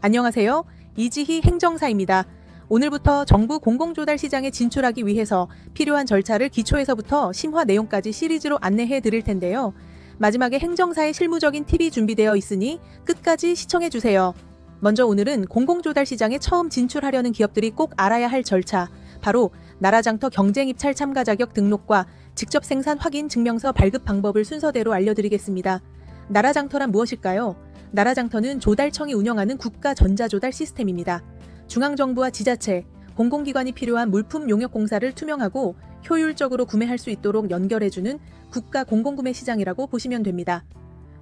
안녕하세요. 이지희 행정사입니다. 오늘부터 정부 공공조달 시장에 진출하기 위해서 필요한 절차를 기초에서부터 심화 내용까지 시리즈로 안내해 드릴 텐데요. 마지막에 행정사의 실무적인 팁이 준비되어 있으니 끝까지 시청해 주세요. 먼저 오늘은 공공조달 시장에 처음 진출하려는 기업들이 꼭 알아야 할 절차, 바로 나라장터 경쟁입찰 참가 자격 등록과 직접 생산 확인 증명서 발급 방법을 순서대로 알려드리겠습니다. 나라장터란 무엇일까요? 나라장터는 조달청이 운영하는 국가 전자조달 시스템입니다. 중앙정부와 지자체, 공공기관이 필요한 물품 용역 공사를 투명하고 효율적으로 구매할 수 있도록 연결해주는 국가 공공구매 시장이라고 보시면 됩니다.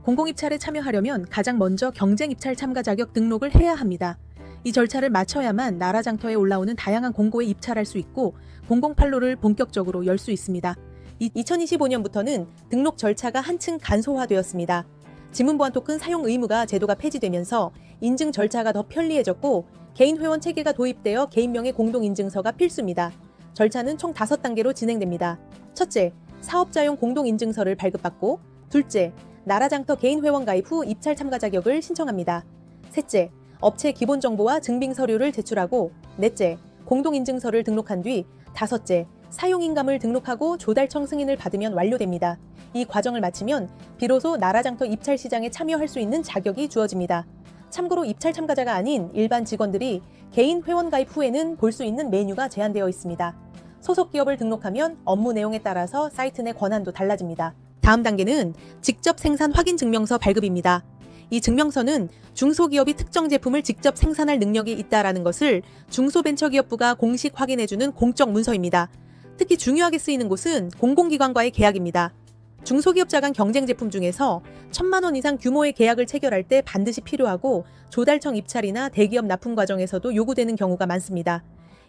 공공입찰에 참여하려면 가장 먼저 경쟁입찰 참가 자격 등록을 해야 합니다. 이 절차를 마쳐야만 나라장터에 올라오는 다양한 공고에 입찰할 수 있고 공공판로를 본격적으로 열 수 있습니다. 2025년부터는 등록 절차가 한층 간소화되었습니다. 지문보안 토큰 사용 의무가 제도가 폐지되면서 인증 절차가 더 편리해졌고 개인 회원 체계가 도입되어 개인명의 공동인증서가 필수입니다. 절차는 총 5단계로 진행됩니다. 첫째, 사업자용 공동인증서를 발급받고, 둘째, 나라장터 개인 회원 가입 후 입찰 참가 자격을 신청합니다. 셋째, 업체 기본 정보와 증빙 서류를 제출하고, 넷째, 공동인증서를 등록한 뒤, 다섯째, 사용인감을 등록하고 조달청 승인을 받으면 완료됩니다. 이 과정을 마치면 비로소 나라장터 입찰 시장에 참여할 수 있는 자격이 주어집니다. 참고로 입찰 참가자가 아닌 일반 직원들이 개인 회원 가입 후에는 볼 수 있는 메뉴가 제한되어 있습니다. 소속 기업을 등록하면 업무 내용에 따라서 사이트 내 권한도 달라집니다. 다음 단계는 직접 생산 확인 증명서 발급입니다. 이 증명서는 중소기업이 특정 제품을 직접 생산할 능력이 있다는 것을 중소벤처기업부가 공식 확인해주는 공적 문서입니다. 특히 중요하게 쓰이는 곳은 공공기관과의 계약입니다. 중소기업자 간 경쟁 제품 중에서 1,000만 원 이상 규모의 계약을 체결할 때 반드시 필요하고 조달청 입찰이나 대기업 납품 과정에서도 요구되는 경우가 많습니다.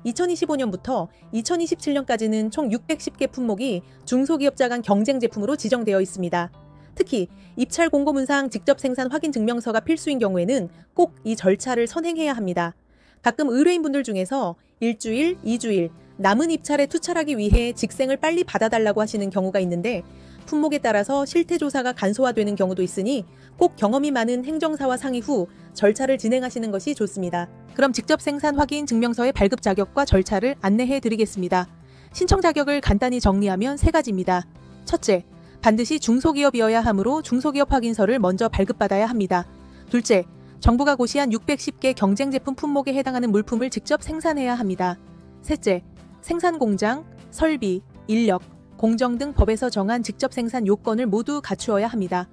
2025년부터 2027년까지는 총 610개 품목이 중소기업자 간 경쟁 제품으로 지정되어 있습니다. 특히 입찰 공고문상 직접 생산 확인 증명서가 필수인 경우에는 꼭 이 절차를 선행해야 합니다. 가끔 의뢰인분들 중에서 일주일, 2주일, 남은 입찰에 투찰하기 위해 직생을 빨리 받아달라고 하시는 경우가 있는데 품목에 따라서 실태조사가 간소화되는 경우도 있으니 꼭 경험이 많은 행정사와 상의 후 절차를 진행하시는 것이 좋습니다. 그럼 직접 생산 확인 증명서의 발급 자격과 절차를 안내해 드리겠습니다. 신청 자격을 간단히 정리하면 3가지입니다. 첫째, 반드시 중소기업이어야 하므로 중소기업 확인서를 먼저 발급받아야 합니다. 둘째, 정부가 고시한 610개 경쟁 제품 품목에 해당하는 물품을 직접 생산해야 합니다. 셋째, 생산 공장, 설비, 인력, 공정 등 법에서 정한 직접 생산 요건을 모두 갖추어야 합니다.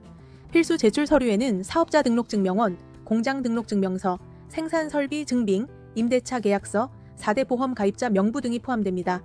필수 제출 서류에는 사업자 등록증명원, 공장 등록증명서, 생산 설비 증빙, 임대차 계약서, 4대 보험 가입자 명부 등이 포함됩니다.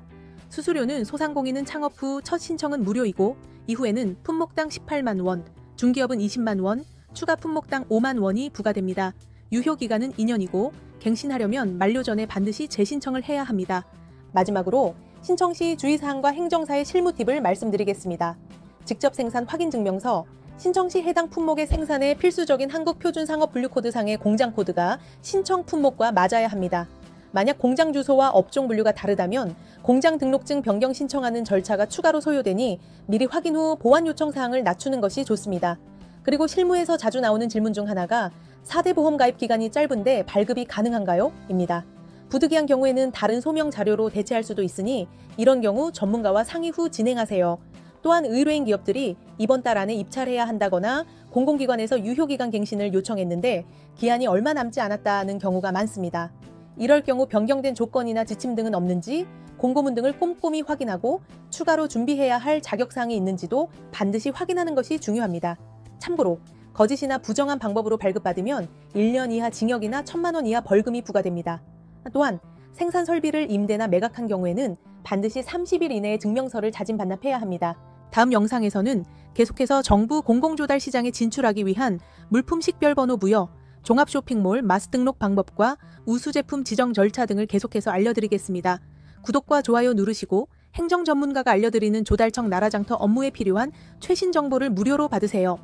수수료는 소상공인은 창업 후 첫 신청은 무료이고 이후에는 품목당 18만 원, 중기업은 20만 원, 추가 품목당 5만 원이 부과됩니다. 유효기간은 2년이고 갱신하려면 만료 전에 반드시 재신청을 해야 합니다. 마지막으로 신청 시 주의사항과 행정사의 실무 팁을 말씀드리겠습니다. 직접 생산 확인 증명서, 신청 시 해당 품목의 생산에 필수적인 한국표준상업분류코드상의 공장 코드가 신청 품목과 맞아야 합니다. 만약 공장 주소와 업종 분류가 다르다면 공장 등록증 변경 신청하는 절차가 추가로 소요되니 미리 확인 후 보완 요청 사항을 낮추는 것이 좋습니다. 그리고 실무에서 자주 나오는 질문 중 하나가 4대 보험 가입 기간이 짧은데 발급이 가능한가요? 입니다. 부득이한 경우에는 다른 소명 자료로 대체할 수도 있으니 이런 경우 전문가와 상의 후 진행하세요. 또한 의뢰인 기업들이 이번 달 안에 입찰해야 한다거나 공공기관에서 유효기간 갱신을 요청했는데 기한이 얼마 남지 않았다는 경우가 많습니다. 이럴 경우 변경된 조건이나 지침 등은 없는지 공고문 등을 꼼꼼히 확인하고 추가로 준비해야 할 자격사항이 있는지도 반드시 확인하는 것이 중요합니다. 참고로 거짓이나 부정한 방법으로 발급받으면 1년 이하 징역이나 1,000만 원 이하 벌금이 부과됩니다. 또한 생산 설비를 임대나 매각한 경우에는 반드시 30일 이내에 증명서를 자진 반납해야 합니다. 다음 영상에서는 계속해서 정부 공공조달 시장에 진출하기 위한 물품 식별번호 부여, 종합쇼핑몰 마스 등록 방법과 우수 제품 지정 절차 등을 계속해서 알려드리겠습니다. 구독과 좋아요 누르시고 행정 전문가가 알려드리는 조달청 나라장터 업무에 필요한 최신 정보를 무료로 받으세요.